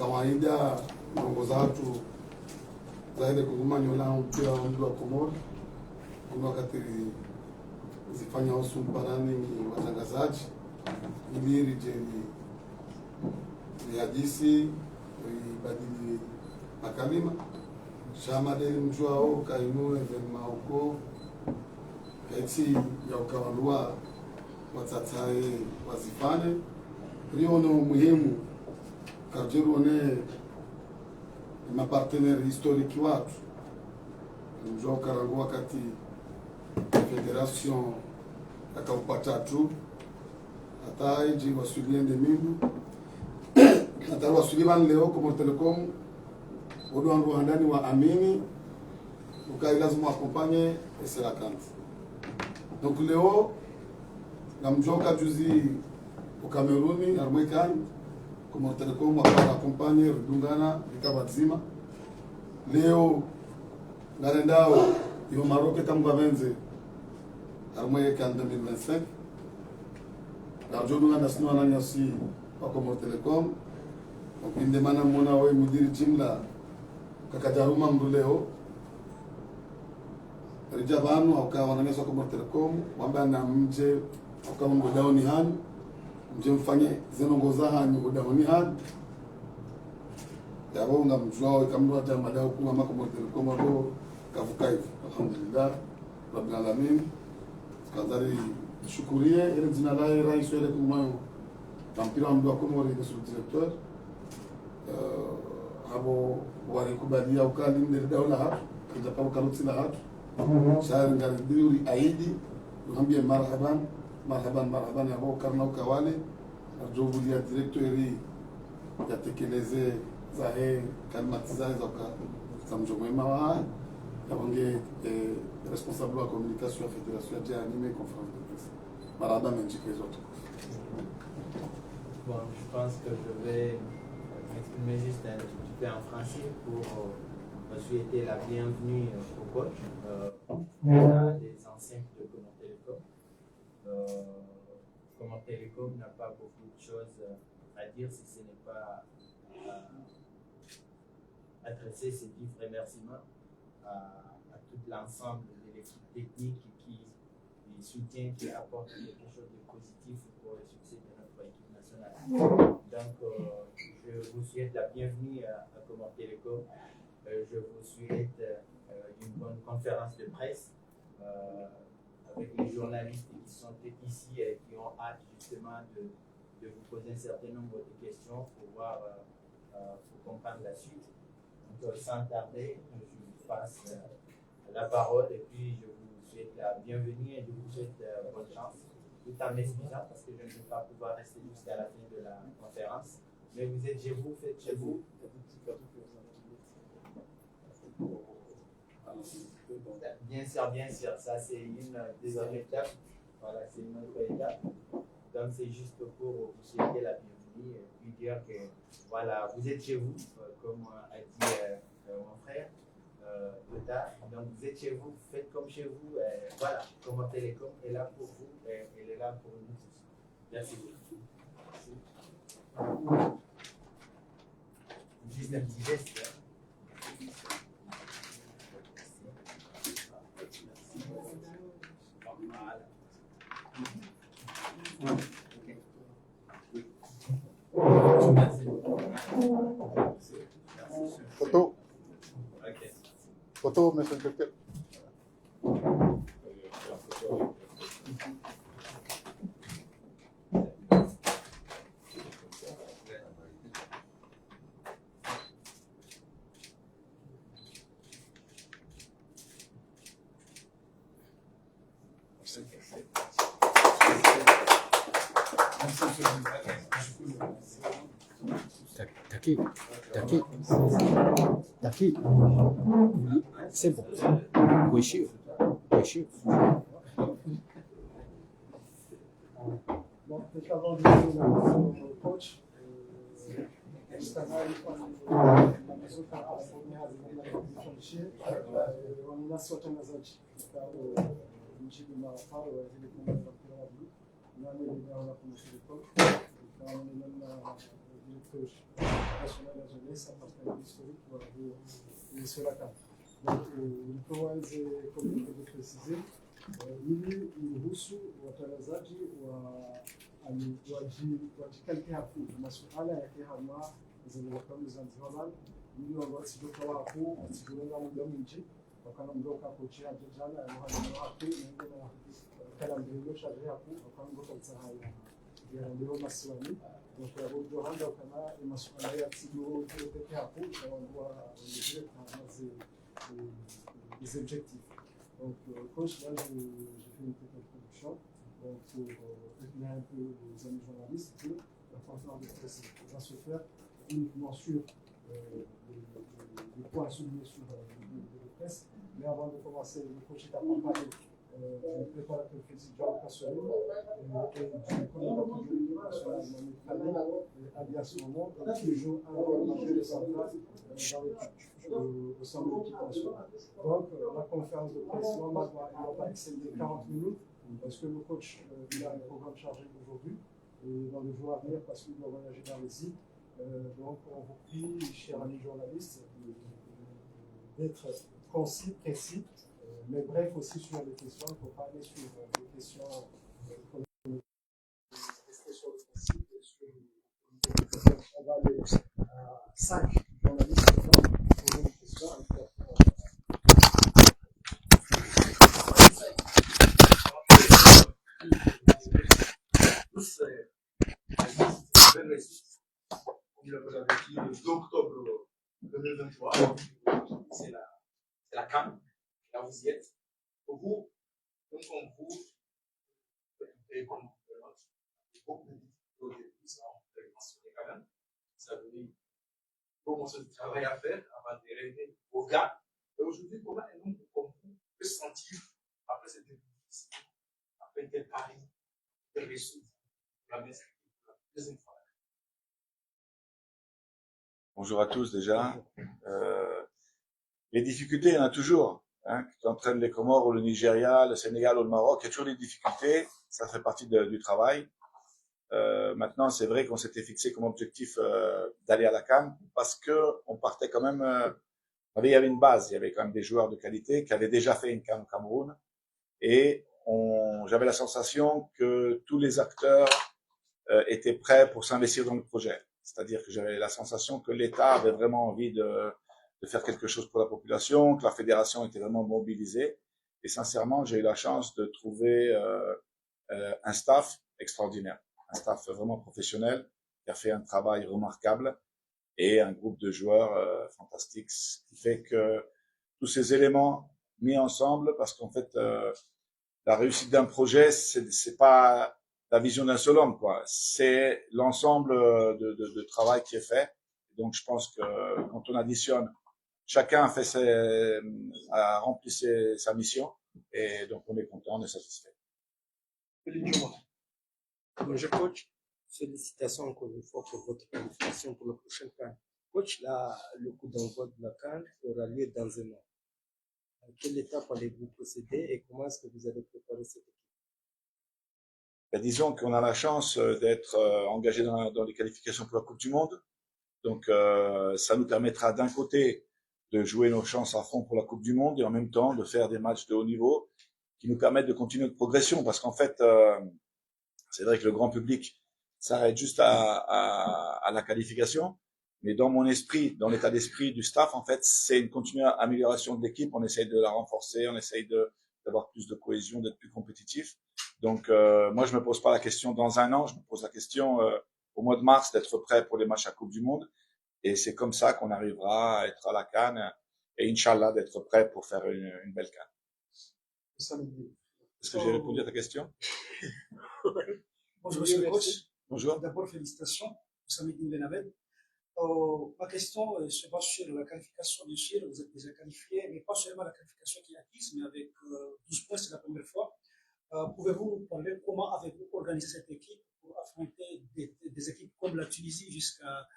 kawaida kuongoza watu zaidi kugumanya ula mpira wa mdu wa Komoro kuna wakati zifanya usu mparani ni watangazaji ili rijeni hadisi ibadili makalima shama deli mjuao kainu even mauko kaiti ya ukawalua watatae wazifane rio no muhimu kajiru ne maparteneri historiki watu mjuao karangu wakati federation akaupata tu hata iji wasuliende mindu hata wasuliban leo Komoro Telecom wodo andu handani wa amini ukai lazima akompanye eselakanti donc leo namjoka juzi ukameruni armwekan Komoro Telecom akompanye rudungana ikabazima leo narendao yo Maroc kamgavenze armwekan 2025 na jodu na sino ananyasi wa Komoro Telecom okinde mana mona we mudiri jimla kakajaruma mbuleo rijabanu au wananyasa Komoro Telecom wamba na mje au ngodaoni han mje mfanye zenongoza hanyu ngodaoni han yabo ngamjua kamwa ta madao kuma Komoro Telecom ndo kavukai alhamdulillah rabbil alamin kadari shukurie ile jina la rais wale kumayo mpira wa mdu Komoro ni directeur abo walikubalia ukali ndiri daula hatu kujapa ukaluti la hatu shahari ngaridiri aidi uhambie marhaban abo karna ukawale arjobulia directori yatekeleze zahe kalmatizae zauka samjomwema wa yabonge responsable wa communication ya fédération ya animé conférence de presse marhaban menjike zote. Bon, je pense que je vais m'exprimer juste un petit peu en français pour souhaiter la bienvenue au coach, des anciens de Komoro Telecom. Komoro Telecom n'a pas beaucoup de choses à dire si ce n'est pas adresser ces vifs remerciements à tout l'ensemble de l'équipe technique qui soutient, qui apporte quelque chose de positif pour le succès de notre équipe nationale. Donc, je vous souhaite la bienvenue à Komoro Telecom. Je vous souhaite une bonne conférence de presse avec les journalistes qui sont ici et qui ont hâte justement de vous poser un certain nombre de questions pour comprendre la suite. Donc, sans tarder, je vous passe la parole et puis je vous souhaite la bienvenue et je vous souhaite bonne chance. Tout en m'excusant parce que je ne vais pas pouvoir rester jusqu'à la fin de la conférence. Mais vous êtes chez vous, faites chez vous. Bien sûr, ça c'est une des autres étapes. Voilà, c'est une autre étape. Donc c'est juste pour vous souhaiter la bienvenue et puis dire que voilà, vous êtes chez vous, comme a dit mon frère. Donc vous êtes chez vous, faites comme chez vous, voilà, Komoro Telecom est là pour vous, elle est là pour nous tous. Merci beaucoup. Juste un petit geste. Photo. Photo, monsieur le directeur. Taki. C'est bon. Oui, sûr. Bon, peut-être avant de venir au coach, wananasi watangazaji mjibu mawafao wa zile kundi za mpira wa miguu nani ndio na Komoro Telecom kama ni namna directeur nationale de la jeunesse, un partenaire historique pour aller sur la carte. Donc, comment est communiqué de préciser, ili iruhusu watangazaji wajikalite hapo masuala ya tehama zilizokuwa Zanzibar ili wasijoka wapo wasijoka muda mwingi wakana mdoka kocha jana ya muhani hapo na kala mbele shaje hapo wakana mdoka msahaya ya ndio maswali donc ndio handa kana masuala ya tigo peke hapo na wangua ndio kama les objectifs. Donc, coach, là, j'ai fait une petite introduction pour éclairer un peu les amis journalistes que la conférence de presse va se faire uniquement sur les points soulignés sur le presse. Mais avant de commencer, le coach est accompagné du préparateur physique Jean Cassonneau et du coordinateur de l'équipe nationale Mohamed Khalil, alias Momo, qui joue un rôle majeur central dans l'équipe. Au sein de l'équipe nationale. Donc, la conférence de presse, normalement, elle va pas excéder 40 minutes, parce que le coach il a un programme chargé aujourd'hui, et dans les jours à venir, parce qu'il doit voyager dans les îles. Donc, on vous prie, chers amis journalistes, d'être concis, précis, mais bref aussi sur les questions. Il ne faut pas aller sur les questions sur le principe, on va aller à 5 journalistes. Comme vous l'avez dit, le 2 octobre 2023, c'est la CAN, là vous y êtes. Pour vous, donc on vous fait comme beaucoup de difficultés au début, ça on peut le mentionner quand même. Ça veut dire comment ce travail à faire avant de rêver aux gars. Et aujourd'hui, comment un homme comme vous peut se sentir après cette difficulté, après tel pari, tel réussite, la deuxième fois. Bonjour à tous déjà. Les difficultés, il y en a toujours. Hein, que tu entraînes les Comores ou le Nigeria, le Sénégal ou le Maroc, il y a toujours des difficultés. Ça fait partie du travail. Maintenant, c'est vrai qu'on s'était fixé comme objectif d'aller à la CAN parce que on partait quand même. Il y avait une base, il y avait quand même des joueurs de qualité qui avaient déjà fait une CAN au Cameroun et j'avais la sensation que tous les acteurs étaient prêts pour s'investir dans le projet. C'est-à-dire que j'avais la sensation que l'État avait vraiment envie de faire quelque chose pour la population, que la fédération était vraiment mobilisée. Et sincèrement, j'ai eu la chance de trouver un staff extraordinaire, un staff vraiment professionnel qui a fait un travail remarquable et un groupe de joueurs fantastiques, ce qui fait que tous ces éléments mis ensemble, parce qu'en fait, la réussite d'un projet, c'est pas la vision d'un seul homme, quoi. C'est l'ensemble de travail qui est fait. Donc, je pense que quand on additionne, chacun a rempli sa mission, et donc on est content, on est satisfait. Bonjour coach, félicitations encore une fois pour votre qualification pour le prochain CAN. Coach, là, le coup d'envoi de la CAN aura lieu dans un an. À quelle étape allez-vous procéder et comment est-ce que vous allez préparer cette équipe? Disons qu'on a la chance d'être engagé dans les qualifications pour la Coupe du Monde. Donc, ça nous permettra d'un côté de jouer nos chances à fond pour la Coupe du Monde et en même temps de faire des matchs de haut niveau qui nous permettent de continuer notre progression. Parce qu'en fait, c'est vrai que le grand public s'arrête juste à la qualification. Mais dans mon esprit, dans l'état d'esprit du staff, en fait, c'est une continue amélioration de l'équipe. On essaye de la renforcer, on essaye d'avoir plus de cohésion, d'être plus compétitif. Donc, moi, je me pose pas la question dans un an, je me pose la question au mois de mars d'être prêt pour les matchs à Coupe du Monde. Et c'est comme ça qu'on arrivera à être à la CAN et Inch'Allah d'être prêt pour faire une belle CAN. Est-ce que j'ai répondu à ta question? Bonjour, monsieur le coach. Bonjour. D'abord, félicitations. Vous savez qu'il est avec. Ma question se base sur la qualification, bien sûr. Vous êtes déjà qualifié, mais pas seulement la qualification qui est acquise, mais avec 12 points, c'est la première fois. Pouvez-vous nous parler comment avez-vous organisé cette équipe pour affronter des équipes comme la Tunisie jusqu'à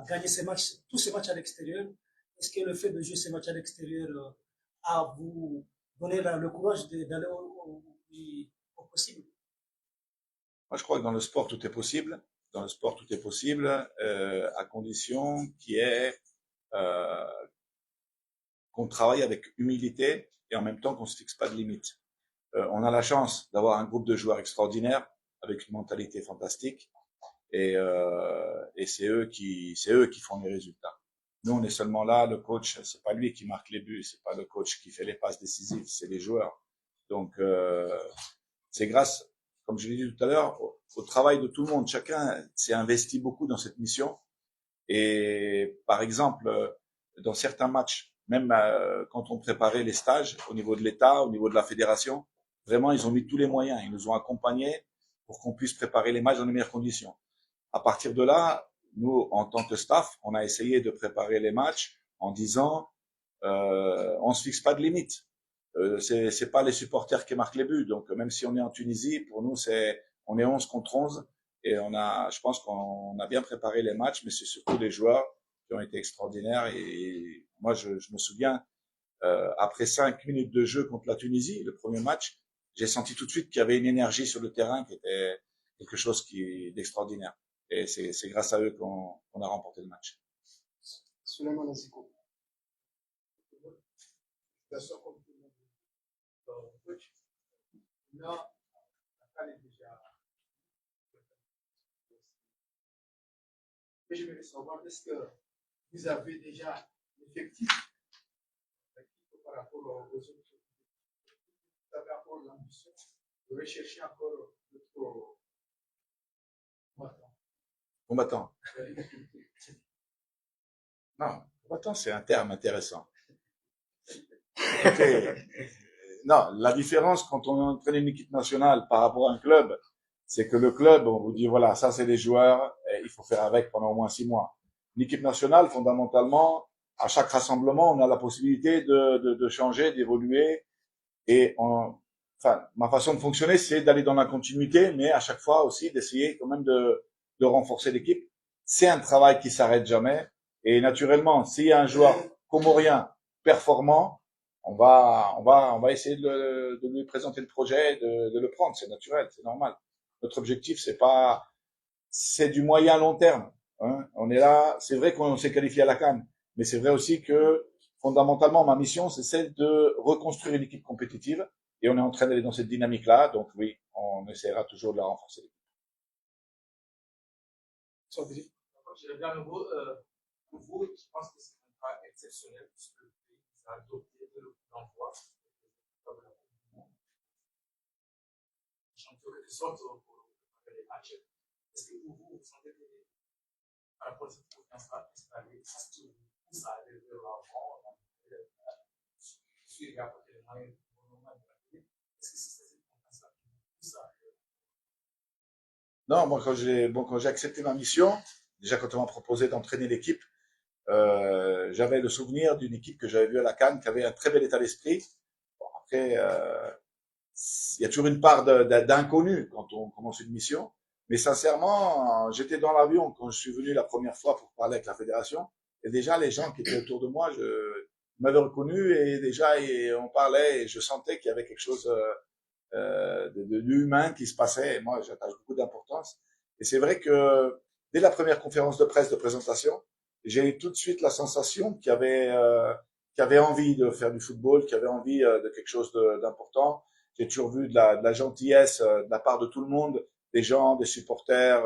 gagner ces matchs, tous ces matchs à l'extérieur? Est-ce que le fait de jouer ces matchs à l'extérieur a vous donné le courage d'aller au possible? Moi, je crois que dans le sport, tout est possible. Dans le sport, tout est possible, à condition qu'on travaille avec humilité et en même temps qu'on se fixe pas de limites. On a la chance d'avoir un groupe de joueurs extraordinaires avec une mentalité fantastique et c'est eux qui font les résultats. Nous, on est seulement là, le coach, c'est pas lui qui marque les buts, c'est pas le coach qui fait les passes décisives, c'est les joueurs. Donc, c'est grâce, comme je l'ai dit tout à l'heure, au travail de tout le monde. Chacun s'est investi beaucoup dans cette mission. Et par exemple, dans certains matchs, même quand on préparait les stages au niveau de l'État, au niveau de la fédération, vraiment, ils ont mis tous les moyens. Ils nous ont accompagnés pour qu'on puisse préparer les matchs dans les meilleures conditions. À partir de là, nous, en tant que staff, on a essayé de préparer les matchs en disant, on se fixe pas de limite. C'est pas les supporters qui marquent les buts. Donc, même si on est en Tunisie, pour nous, on est 11 contre 11 et je pense qu'on a bien préparé les matchs, mais c'est surtout les joueurs qui ont été extraordinaires. Et moi, je me souviens, après 5 minutes de jeu contre la Tunisie, le premier match, j'ai senti tout de suite qu'il y avait une énergie sur le terrain qui était quelque chose d'extraordinaire. Et c'est grâce à eux qu'on a remporté le match. Souleymane Aziko. Là, la est déjà. Mais je voulais savoir, est-ce que vous avez déjà l'effectif par rapport aux autres? Vous avez encore l'ambition de rechercher encore d'autres combattants. Non, combattant, c'est un terme intéressant. Écoutez, non, la différence quand on entraîne une équipe nationale par rapport à un club, c'est que le club, on vous dit, voilà, ça c'est les joueurs, et il faut faire avec pendant au moins 6 mois. Une équipe nationale, fondamentalement, à chaque rassemblement, on a la possibilité de changer, d'évoluer, et enfin, ma façon de fonctionner, c'est d'aller dans la continuité, mais à chaque fois aussi d'essayer quand même de renforcer l'équipe. C'est un travail qui s'arrête jamais, et naturellement, s'il y a un joueur comorien performant, on va essayer de lui présenter le projet, de le prendre. C'est naturel, c'est normal. Notre objectif, c'est du moyen long terme. Hein. On est là. C'est vrai qu'on s'est qualifié à la CAN, mais c'est vrai aussi que fondamentalement, ma mission, c'est celle de reconstruire une équipe compétitive. Et on est en train d'aller dans cette dynamique-là. Donc oui, on essaiera toujours de la renforcer. Je regarde le mot, pour vous, je pense que c'est un cas exceptionnel puisque le pays a adopté le l'envoi comme champion quelque sorte pour les matchs. Est-ce que vous sentez que par rapport à cette confiance-là, est-ce que vous allez vers l'avant, suivre à côté des moyens est-ce que c'est cette confiance-là qui vous pousse à Non, moi, quand j'ai accepté ma mission, déjà quand on m'a proposé d'entraîner l'équipe, j'avais le souvenir d'une équipe que j'avais vue à la CAN qui avait un très bel état d'esprit. Bon, après, il y a toujours une part d'inconnu quand on commence une mission. Mais sincèrement, j'étais dans l'avion quand je suis venu la première fois pour parler avec la fédération. Et déjà, les gens qui étaient autour de moi, m'avaient reconnu et déjà, on parlait et je sentais qu'il y avait quelque chose de l'humain qui se passait. Et moi, j'attache beaucoup d'importance. Et c'est vrai que dès la première conférence de presse de présentation, j'ai eu tout de suite la sensation qu'il y avait envie de faire du football, qu'il y avait envie de quelque chose d'important. J'ai toujours vu de la gentillesse de la part de tout le monde, des gens, des supporters,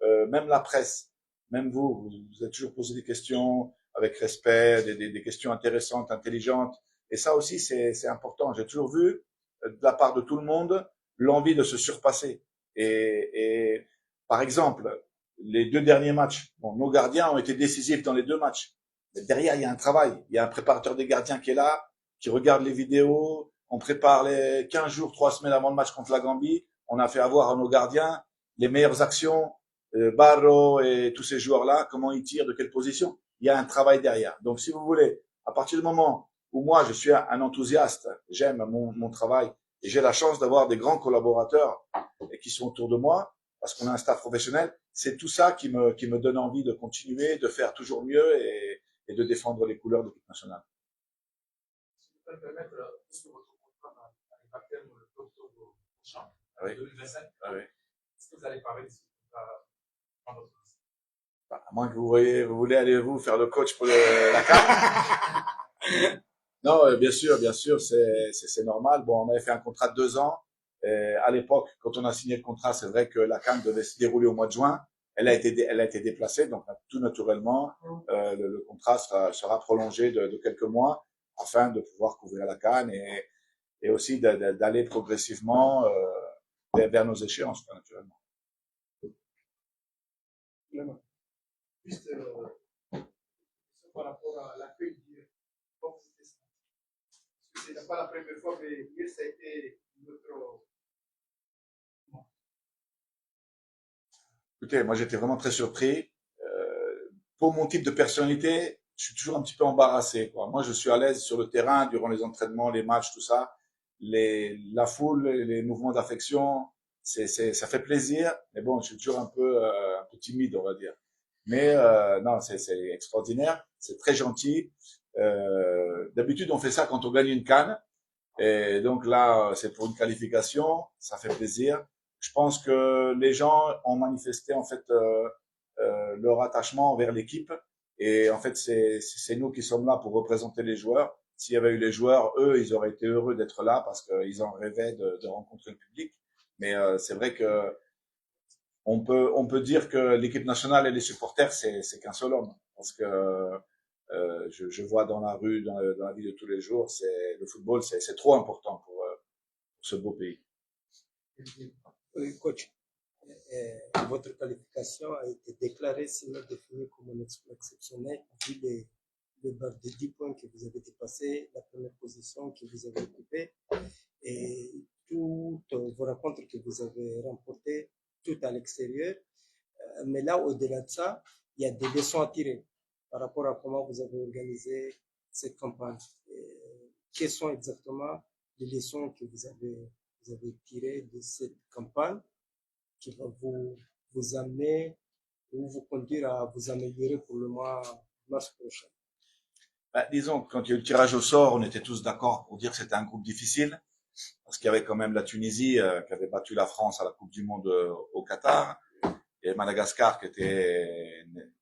même la presse, même vous êtes toujours posé des questions avec respect, des questions intéressantes, intelligentes. Et ça aussi, c'est important. J'ai toujours vu de la part de tout le monde l'envie de se surpasser. Et par exemple, les 2 derniers matchs, bon, nos gardiens ont été décisifs dans les 2 matchs. Mais derrière, il y a un travail. Il y a un préparateur des gardiens qui est là, qui regarde les vidéos. On prépare les 15 jours, 3 semaines avant le match contre la Gambie. On a fait avoir à nos gardiens les meilleures actions, Barro et tous ces joueurs-là, comment ils tirent, de quelle position. Il y a un travail derrière. Donc, si vous voulez, à partir du moment où moi, je suis un enthousiaste, j'aime mon travail et j'ai la chance d'avoir des grands collaborateurs qui sont autour de moi, parce qu'on a un staff professionnel, c'est tout ça qui me donne envie de continuer, de faire toujours mieux et de défendre les couleurs de l'équipe nationale. Si vous pouvez me permettre, puisque votre contrat arrive à terme le octobre prochain, Oui. 2025, Oui. est-ce que vous allez parler de ce contrat dans votre sens. À moins que vous voulez aller vous faire le coach pour la CAN. Non, bien sûr, c'est normal. Bon, on avait fait un contrat de 2 ans. Et à l'époque, quand on a signé le contrat, c'est vrai que la CAN devait se dérouler au mois de juin. Elle a été déplacée, donc tout naturellement, le contrat sera prolongé de quelques mois afin de pouvoir couvrir la CAN et aussi d'aller progressivement vers nos échéances, naturellement. Juste par rapport à l'accueil d'hier, comment vous étiez senti? Parce que ce n'est pas la première fois, mais hier, ça a été notre. Écoutez, moi j'étais vraiment très surpris. Pour mon type de personnalité, je suis toujours un petit peu embarrassé, quoi. Moi, je suis à l'aise sur le terrain durant les entraînements, les matchs, tout ça. La foule, les mouvements d'affection, ça fait plaisir. Mais bon, je suis toujours un peu timide, on va dire. Mais non, c'est extraordinaire, c'est très gentil. D'habitude, on fait ça quand on gagne une CAN. Et donc là, c'est pour une qualification, ça fait plaisir. Je pense que les gens ont manifesté en fait leur attachement envers l'équipe. Et en fait, c'est nous qui sommes là pour représenter les joueurs. S'il y avait eu les joueurs, eux, ils auraient été heureux d'être là parce qu'ils en rêvaient de rencontrer le public. Mais c'est vrai que on peut dire que l'équipe nationale et les supporters, c'est qu'un seul homme. Parce que je vois dans la rue, dans la vie de tous les jours, le football, c'est trop important pour ce beau pays. Oui, coach, votre qualification a été déclarée, sinon définie comme un exploit exceptionnel, vu le barre de 10 points que vous avez dépassé, la première position que vous avez occupée, et toutes vos rencontres que vous avez remportées, tout à l'extérieur. Mais là, au-delà de ça, il y a des leçons à tirer par rapport à comment vous avez organisé cette campagne. Quelles sont exactement les leçons que vous avez tirées de cette campagne qui va vous amener ou vous conduire à vous améliorer pour le mars prochain? Disons, quand il y a eu le tirage au sort, on était tous d'accord pour dire que c'était un groupe difficile, parce qu'il y avait quand même la Tunisie qui avait battu la France à la Coupe du Monde au Qatar, et Madagascar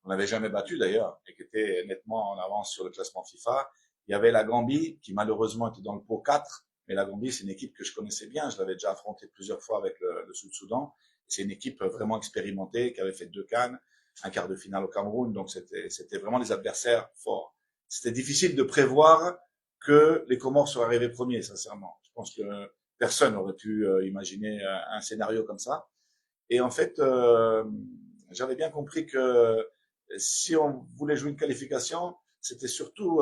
on n'avait jamais battu d'ailleurs, et qui était nettement en avance sur le classement FIFA. Il y avait la Gambie, qui malheureusement était dans le pot 4, mais la Gambie, c'est une équipe que je connaissais bien, je l'avais déjà affrontée plusieurs fois avec le Sud-Soudan. C'est une équipe vraiment expérimentée, qui avait fait 2 CAN, un quart de finale au Cameroun, donc c'était vraiment des adversaires forts. C'était difficile de prévoir que les Comores soient arrivés premiers, sincèrement. Je pense que personne n'aurait pu imaginer un scénario comme ça. Et en fait, j'avais bien compris que si on voulait jouer une qualification, c'était surtout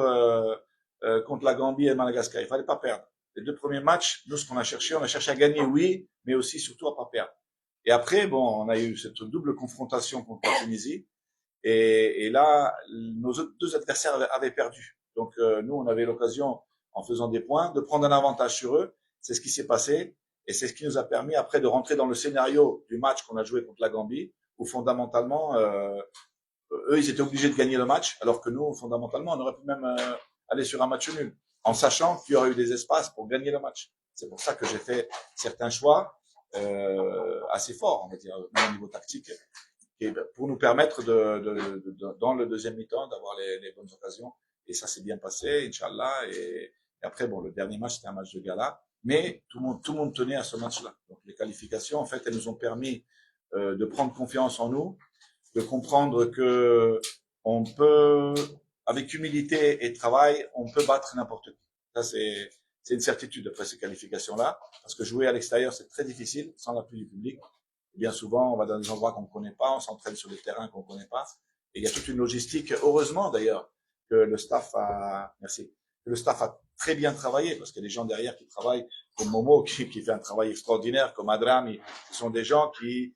contre la Gambie et Madagascar. Il fallait pas perdre. Les 2 premiers matchs, nous, ce qu'on a cherché à gagner, oui, mais aussi surtout à pas perdre. Et après, bon, on a eu cette double confrontation contre la Tunisie. Et là, nos 2 adversaires avaient perdu. Donc, nous, on avait l'occasion, en faisant des points, de prendre un avantage sur eux. C'est ce qui s'est passé. Et c'est ce qui nous a permis après de rentrer dans le scénario du match qu'on a joué contre la Gambie, où fondamentalement, eux, ils étaient obligés de gagner le match, alors que nous, fondamentalement, on aurait pu même aller sur un match nul, en sachant qu'il y aurait eu des espaces pour gagner le match. C'est pour ça que j'ai fait certains choix assez forts, on va dire, même au niveau tactique, et pour nous permettre dans le deuxième mi-temps d'avoir les bonnes occasions. Et ça s'est bien passé, Inch'Allah. Et après, bon, le dernier match, c'était un match de gala. Mais tout le monde tenait à ce match-là. Donc les qualifications, en fait, elles nous ont permis de prendre confiance en nous, de comprendre que on peut, avec humilité et travail, on peut battre n'importe qui. Ça, c'est une certitude après ces qualifications-là, parce que jouer à l'extérieur, c'est très difficile sans l'appui du public. Et bien souvent, on va dans des endroits qu'on ne connaît pas, on s'entraîne sur des terrains qu'on ne connaît pas. Et il y a toute une logistique, heureusement d'ailleurs, que le staff a très bien travaillé, parce qu'il y a des gens derrière qui travaillent, comme Momo, qui fait un travail extraordinaire, comme Adrami, ce sont des gens qui,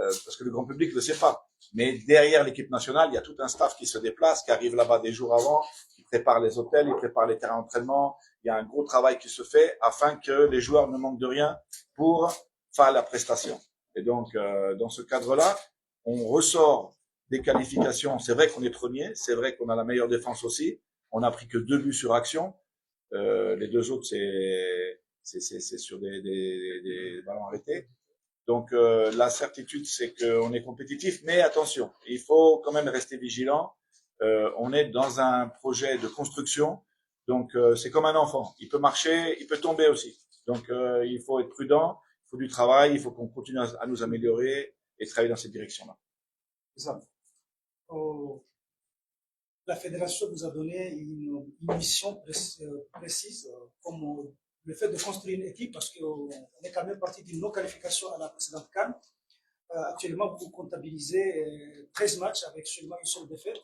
parce que le grand public ne le sait pas, mais derrière l'équipe nationale, il y a tout un staff qui se déplace, qui arrive là-bas des jours avant, qui prépare les hôtels, il prépare les terrains d'entraînement, il y a un gros travail qui se fait afin que les joueurs ne manquent de rien pour faire la prestation. Et donc, dans ce cadre-là, on ressort des qualifications. C'est vrai qu'on est premier, c'est vrai qu'on a la meilleure défense aussi, on n'a pris que 2 buts sur action. Les 2 autres, c'est sur des ballons arrêtés. Donc la certitude, c'est qu'on est compétitif, mais attention, il faut quand même rester vigilant. On est dans un projet de construction, donc c'est comme un enfant. Il peut marcher, il peut tomber aussi. Donc il faut être prudent, il faut du travail, il faut qu'on continue à nous améliorer et travailler dans cette direction-là. Exato. La fédération vous a donné une mission précise, comme le fait de construire une équipe, parce qu'on est quand même parti d'une non-qualification à la précédente CAN. Actuellement, vous comptabilisez 13 matchs avec seulement une seule défaite,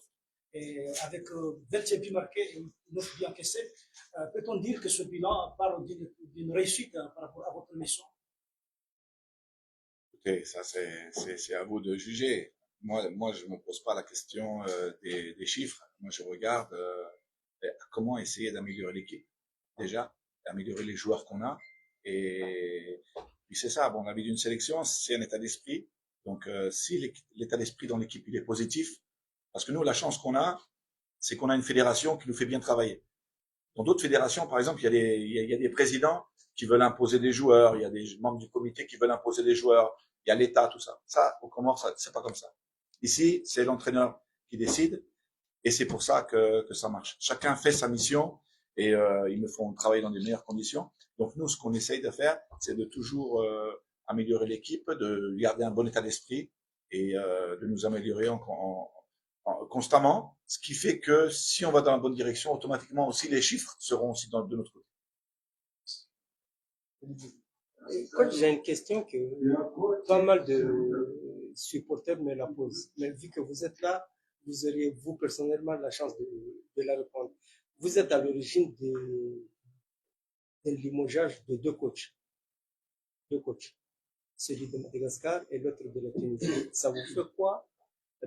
et avec 21 buts marqués et 9 buts encaissés. Peut-on dire que ce bilan parle d'une réussite par rapport à votre mission? Écoutez, ça c'est à vous de juger. Moi, je me pose pas la question des chiffres. Moi, je regarde comment essayer d'améliorer l'équipe, déjà, d'améliorer les joueurs qu'on a. Et puis c'est ça. Bon, la vie d'une sélection, c'est un état d'esprit. Donc, si l'état d'esprit dans l'équipe il est positif, parce que nous, la chance qu'on a, c'est qu'on a une fédération qui nous fait bien travailler. Dans d'autres fédérations, par exemple, il y a des présidents qui veulent imposer des joueurs, il y a des membres du comité qui veulent imposer des joueurs, il y a l'État, tout ça. Ça, au Comores, c'est pas comme ça. Ici, c'est l'entraîneur qui décide, et c'est pour ça que ça marche. Chacun fait sa mission, et ils me font travailler dans des meilleures conditions. Donc nous, ce qu'on essaye de faire, c'est de toujours améliorer l'équipe, de garder un bon état d'esprit, et de nous améliorer constamment, ce qui fait que si on va dans la bonne direction, automatiquement aussi les chiffres seront aussi de notre côté. Coach, j'ai une question que pas mal de supporters me la posent. Mais vu que vous êtes là, vous auriez vous personnellement la chance de la répondre. Vous êtes à l'origine d'un limogeage de deux coachs. Celui de Madagascar et l'autre de la Tunisie. Ça vous fait quoi,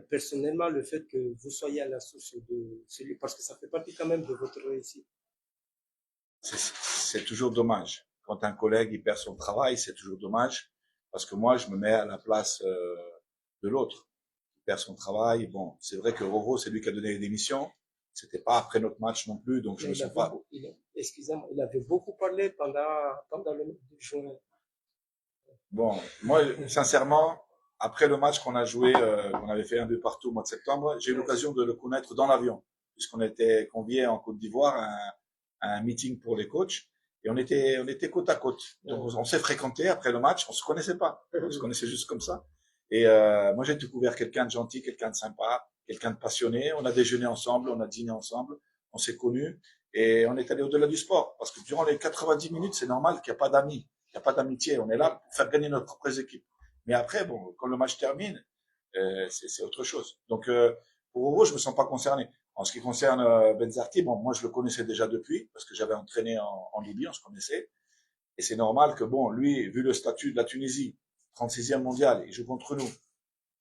personnellement, le fait que vous soyez à la source de celui, parce que ça fait partie quand même de votre réussite? C'est toujours dommage. Quand un collègue il perd son travail, c'est toujours dommage, parce que moi, je me mets à la place de l'autre. Il perd son travail. Bon, c'est vrai que Roro, c'est lui qui a donné les démissions. C'était pas après notre match non plus, donc je me sens pas. Excusez-moi, il avait beaucoup parlé pendant le juin. Bon, moi, sincèrement, après le match qu'on a joué, qu'on avait fait 1-2 partout au mois de septembre, j'ai eu l'occasion de le connaître dans l'avion, puisqu'on était conviés en Côte d'Ivoire à un meeting pour les coachs, et on était côte à côte. Donc, on s'est fréquenté après le match, on se connaissait pas, on se connaissait juste comme ça. Et moi, j'ai découvert quelqu'un de gentil, quelqu'un de sympa, quelqu'un de passionné. On a déjeuné ensemble, on a dîné ensemble, on s'est connus, et on est allé au-delà du sport, parce que durant les 90 minutes, c'est normal qu'il n'y a pas d'amis. Il n'y a pas d'amitié, on est là pour faire gagner notre propre équipe. Mais après, bon, quand le match termine, c'est autre chose. Donc, pour Roro, je me sens pas concerné. En ce qui concerne Benzarti, bon, moi je le connaissais déjà depuis, parce que j'avais entraîné en Libye, on se connaissait. Et c'est normal que, bon, lui, vu le statut de la Tunisie, 36e mondial, il joue contre nous,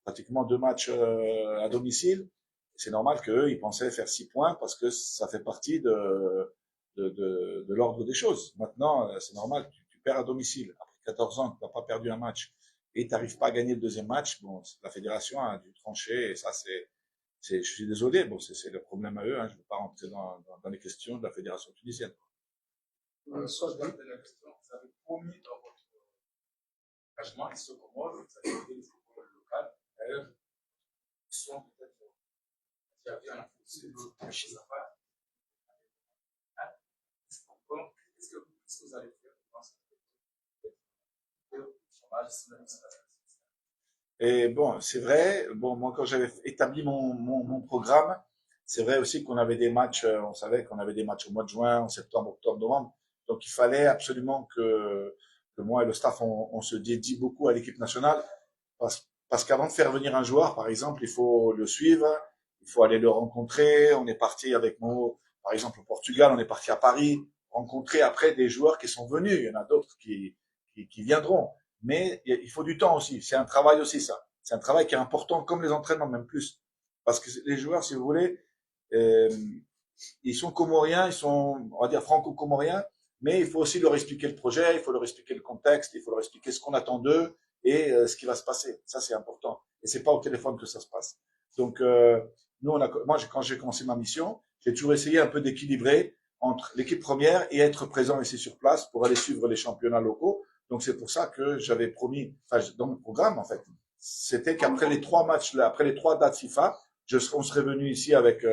pratiquement 2 matchs à domicile. C'est normal qu'eux, ils pensaient faire 6 points, parce que ça fait partie de l'ordre des choses. Maintenant, c'est normal, tu perds à domicile. Après 14 ans, tu n'as pas perdu un match et tu n'arrives pas à gagner le deuxième match. Bon, la fédération a dû trancher, et ça, je suis désolé, bon, c'est le problème à eux, hein. Je ne veux pas rentrer dans les questions de la fédération tunisienne. Soit dans la question, vous avez promis dans votre engagement ici au Comores, vous avez aidé le football local. D'ailleurs, ils sont peut-être qui avaient en fonction de chez Afar. Qu'est-ce que vous allez faire dans cette Et bon, c'est vrai, bon, moi, quand j'avais établi mon programme, c'est vrai aussi qu'on avait des matchs, on savait qu'on avait des matchs au mois de juin, en septembre, octobre, novembre. Donc, il fallait absolument que moi et le staff, on se dédie beaucoup à l'équipe nationale, parce qu'avant de faire venir un joueur, par exemple, il faut le suivre, il faut aller le rencontrer. On est parti avec Mo, par exemple, au Portugal, on est parti à Paris, rencontrer après des joueurs qui sont venus. Il y en a d'autres qui viendront. Mais il faut du temps aussi. C'est un travail aussi, ça. C'est un travail qui est important, comme les entraînements, même plus. Parce que les joueurs, si vous voulez, ils sont comoriens, ils sont, on va dire, franco-comoriens, mais il faut aussi leur expliquer le projet, il faut leur expliquer le contexte, il faut leur expliquer ce qu'on attend d'eux et ce qui va se passer. Ça, c'est important. Et c'est pas au téléphone que ça se passe. Donc, nous, moi, quand j'ai commencé ma mission, j'ai toujours essayé un peu d'équilibrer entre l'équipe première et être présent ici sur place pour aller suivre les championnats locaux, Donc c'est pour ça que j'avais promis, enfin dans mon programme en fait, c'était qu'après les 3 matchs, là, après les 3 dates FIFA, on serait venu ici avec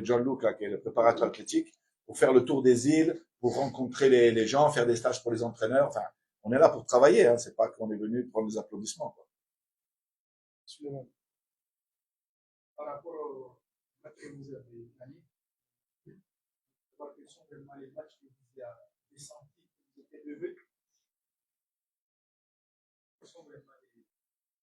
John-Luc là, qui est le préparateur athlétique, pour faire le tour des îles, pour rencontrer les gens, faire des stages pour les entraîneurs. Enfin, on est là pour travailler, hein, c'est pas qu'on est venu prendre des applaudissements, quoi. Par rapport au match que vous avez gagné, quels sont vraiment les matchs que vous avez sentis, que vous étiez heureux?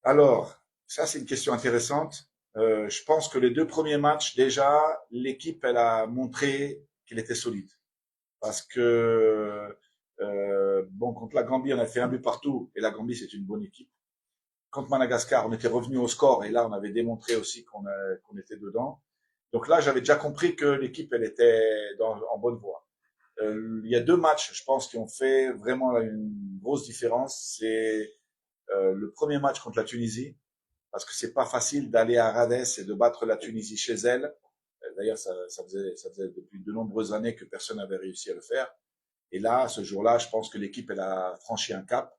Alors, ça c'est une question intéressante. Je pense que les 2 premiers matchs, déjà, l'équipe, elle a montré qu'elle était solide. Parce que, bon, contre la Gambie, on a fait 1 but partout, et la Gambie, c'est une bonne équipe. Contre Madagascar, on était revenu au score, et là, on avait démontré aussi qu'on était dedans. Donc là, j'avais déjà compris que l'équipe, elle était en bonne voie. Il y a 2 matchs, je pense, qui ont fait vraiment une grosse différence. C'est le premier match contre la Tunisie, parce que c'est pas facile d'aller à Radès et de battre la Tunisie chez elle. D'ailleurs, ça faisait depuis de nombreuses années que personne n'avait réussi à le faire. Et là, ce jour-là, je pense que l'équipe, elle a franchi un cap.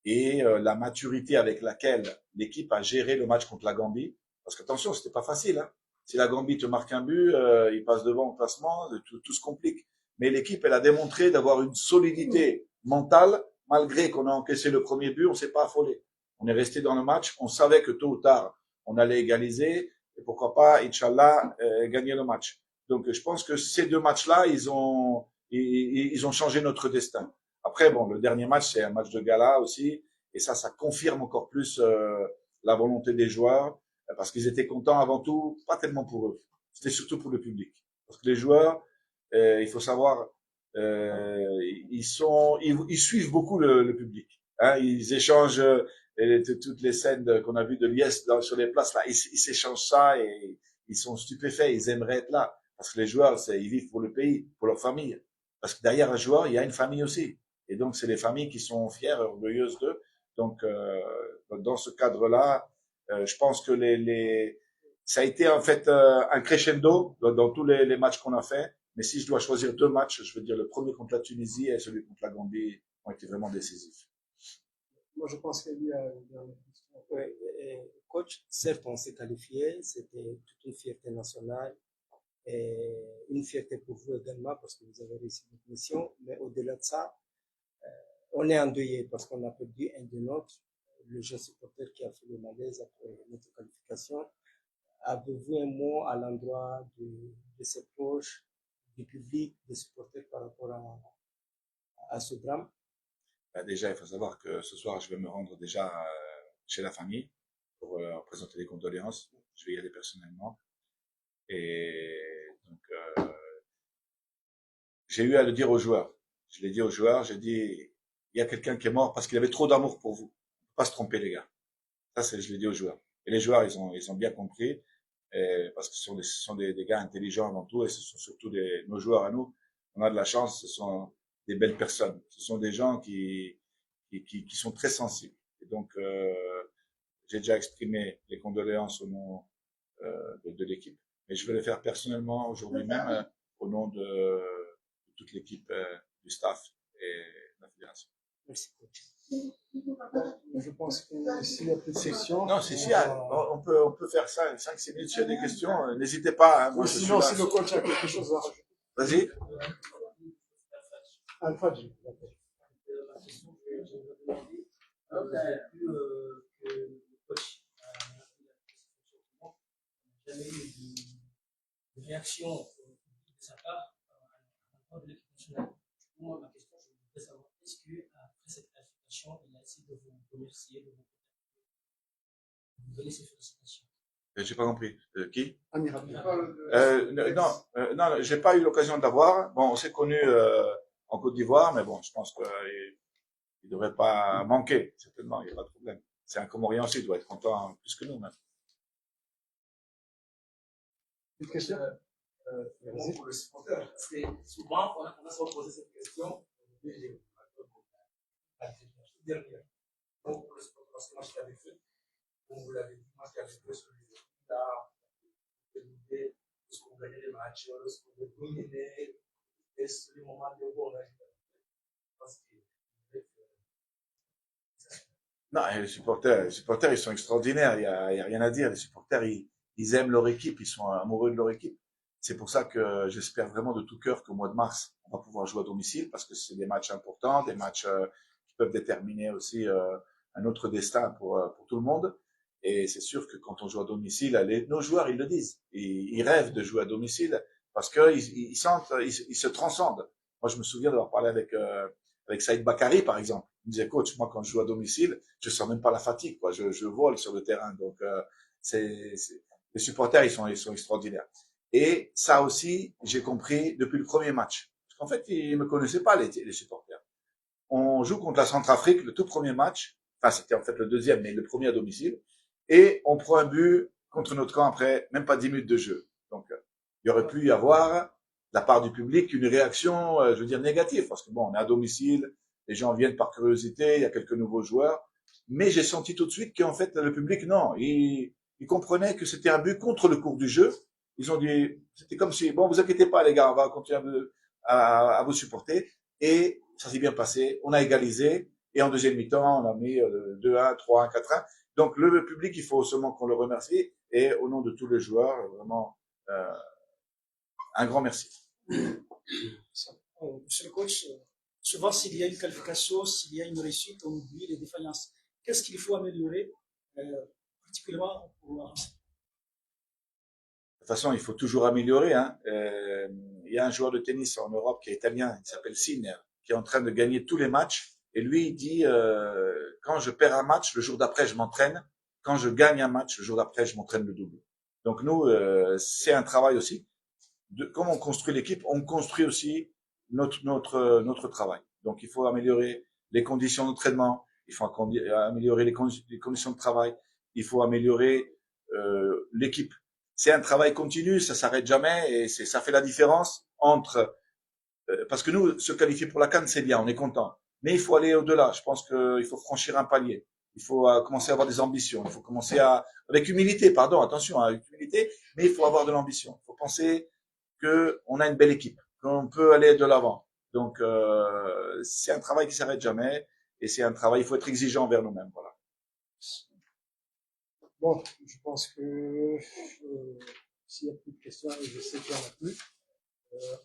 Et la maturité avec laquelle l'équipe a géré le match contre la Gambie, parce qu'attention, c'était pas facile, hein. Si la Gambie te marque un but, il passe devant au classement, tout se complique. Mais l'équipe, elle a démontré d'avoir une solidité mentale, malgré qu'on a encaissé le premier but, on s'est pas affolé. On est resté dans le match, on savait que tôt ou tard, on allait égaliser, et pourquoi pas, Inch'Allah, gagner le match. Donc, je pense que ces 2 matchs-là, ils ont changé notre destin. Après, bon, le dernier match, c'est un match de gala aussi, et ça confirme encore plus la volonté des joueurs, parce qu'ils étaient contents avant tout, pas tellement pour eux, c'était surtout pour le public. Parce que les joueurs, il faut savoir, ils suivent beaucoup le public. Hein, ils échangent toutes les scènes qu'on a vues de liesse sur les places là, ils s'échangent ça et ils sont stupéfaits, ils aimeraient être là. Parce que les joueurs, ils vivent pour le pays, pour leur famille. Parce que derrière un joueur, il y a une famille aussi. Et donc, c'est les familles qui sont fières, orgueilleuses d'eux. Donc, dans ce cadre-là, je pense que ça a été en fait un crescendo dans tous les matchs qu'on a fait. Mais si je dois choisir 2 matchs, je veux dire le premier contre la Tunisie et celui contre la Gambie ont été vraiment décisifs. Moi, je pense qu'il y a une dernière question. Oui, coach, certes, on s'est qualifié, c'était toute une fierté nationale et une fierté pour vous également parce que vous avez réussi votre mission. Mais au-delà de ça, on est endeuillé parce qu'on a perdu un de nôtres, le jeune supporter qui a fait le malaise après notre qualification. Avez-vous un mot à l'endroit de ses proches, du public, des supporters par rapport à ce drame? Déjà, il faut savoir que ce soir, je vais me rendre déjà chez la famille pour présenter les condoléances. Je vais y aller personnellement. Et donc, j'ai eu à le dire aux joueurs. Je l'ai dit aux joueurs, j'ai dit, il y a quelqu'un qui est mort parce qu'il avait trop d'amour pour vous. Faut pas se tromper, les gars. Ça, je l'ai dit aux joueurs. Et les joueurs, ils ont bien compris, parce que ce sont des gars intelligents avant tout, et ce sont surtout nos joueurs à nous. On a de la chance, ce sont des belles personnes. Ce sont des gens qui sont très sensibles. Et donc, j'ai déjà exprimé les condoléances au nom de l'équipe. Mais je vais le faire personnellement aujourd'hui même, au nom de toute l'équipe du staff et de la fédération. Merci, coach. Je pense que s'il n'y a plus de questions. Non, si, on peut faire ça, 5-6 minutes s'il y a des questions. N'hésitez pas. Hein, moi, sinon, si le coach a quelque chose à rajouter. Vas-y. Al-Fadji. La question que je vais demander, vous avez vu que le coach n'a jamais eu de réaction de sa part à l'endroit de l'équipe nationale. Moi, ma question, je voudrais savoir, est-ce qu'après cette qualification, il a essayé de vous remercier, de vous donner ses félicitations? J'ai pas compris. Qui? Amir. Non, j'ai pas eu l'occasion d'avoir. Bon, on s'est connus en Côte d'Ivoire, mais bon, je pense qu'il devrait pas manquer. Certainement, il n'y a pas de problème. C'est un Comorien aussi, il doit être content plus que nous, même. Une question? Pour le supporter, parce que souvent, on a tendance à poser cette question. Dernière. Donc, pour le supporter, parce que moi, je l'avais fait. Comme vous l'avez dit, moi, je l'avais fait sur les résultats, l'idée, lorsqu'on gagnait les matchs, lorsqu'on dominait, et sur les moments de bon, parce que Non, et les supporters, ils sont extraordinaires. Il y a rien à dire. Les supporters, ils aiment leur équipe. Ils sont amoureux de leur équipe. C'est pour ça que j'espère vraiment de tout cœur qu'au mois de mars, on va pouvoir jouer à domicile parce que c'est des matchs importants, des matchs qui peuvent déterminer aussi un autre destin pour tout le monde. Et c'est sûr que quand on joue à domicile, nos joueurs, ils le disent. Ils rêvent de jouer à domicile parce qu'ils sentent, ils se transcendent. Moi, je me souviens d'avoir parlé avec Saïd Bakary, par exemple. Il me disait, coach, moi, quand je joue à domicile, je sens même pas la fatigue, quoi. Je vole sur le terrain. Donc, les supporters, ils sont extraordinaires. Et ça aussi, j'ai compris depuis le premier match. Parce qu'en fait, ils me connaissaient pas, les supporters. On joue contre la Centrafrique, le tout premier match. Enfin, c'était en fait le deuxième, mais le premier à domicile. Et on prend un but contre notre camp après même pas 10 minutes de jeu. Donc, il y aurait pu y avoir, de la part du public, une réaction, je veux dire, négative. Parce que bon, on est à domicile, les gens viennent par curiosité, il y a quelques nouveaux joueurs. Mais j'ai senti tout de suite qu'en fait, le public, non, il comprenait que c'était un but contre le cours du jeu. Ils ont dit, c'était comme si, bon, vous inquiétez pas, les gars, on va continuer à vous supporter. Et ça s'est bien passé. On a égalisé. Et en deuxième mi-temps, on a mis 2-1, 3-1, 4-1. Donc, le public, il faut seulement qu'on le remercie. Et au nom de tous les joueurs, vraiment, un grand merci. Monsieur le coach, souvent s'il y a une qualification, s'il y a une réussite, on oublie les défaillances. Qu'est-ce qu'il faut améliorer, particulièrement pour... De toute façon, il faut toujours améliorer. Hein. Il y a un joueur de tennis en Europe qui est italien, il s'appelle Sinner, qui est en train de gagner tous les matchs. Et lui, il dit, quand je perds un match, le jour d'après, je m'entraîne. Quand je gagne un match, le jour d'après, je m'entraîne le double. Donc nous, c'est un travail aussi. Comme on construit l'équipe, on construit aussi notre travail. Donc il faut améliorer les conditions d'entraînement, il faut améliorer les conditions de travail, il faut améliorer l'équipe. C'est un travail continu, ça s'arrête jamais et ça fait la différence entre parce que nous, se qualifier pour la CAN, c'est bien, on est content. Mais il faut aller au-delà. Je pense qu'il faut franchir un palier. Il faut commencer à avoir des ambitions. Il faut commencer avec humilité, pardon, attention, avec humilité, mais il faut avoir de l'ambition. Il faut penser qu'on a une belle équipe, qu'on peut aller de l'avant. Donc, c'est un travail qui s'arrête jamais et c'est un travail, il faut être exigeant envers nous-mêmes. Voilà. Bon, je pense que s'il n'y a plus de questions, je sais qu'il n'y en a plus.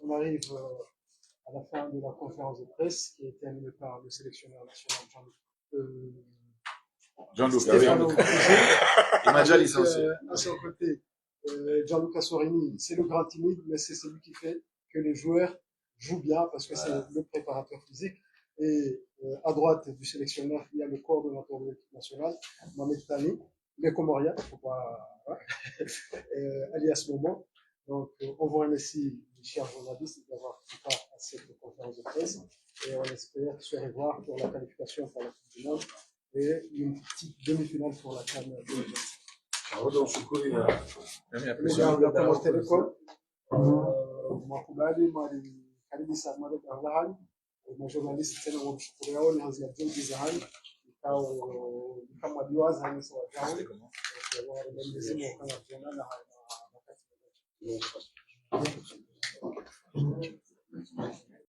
On arrive à la fin de la conférence de presse qui a été animée par le sélectionneur national Gianluca, oui. Il m'a déjà licencié. À son côté, Gianluca Sorini, c'est le grand timide, mais c'est celui qui fait que les joueurs jouent bien parce que c'est le préparateur physique. Et à droite du sélectionneur, il y a le coordonnateur de l'équipe nationale, Mohamed Tani, les Comoriens, faut pas, alias Momo. Donc, on vous remercie, chers journalistes, d'avoir pris part à cette conférence de presse et on espère se revoir pour la qualification pour la Coupe du Monde et une petite demi-finale pour la CAN 2020. On a commencé l'école. Mwakubali mwali karibu sana mwale Abraham na journalist tena wamshukuru yao ni hazia George Zahani ikao kama diwaza ni sawa jao wa mzimu kama tunaona wakati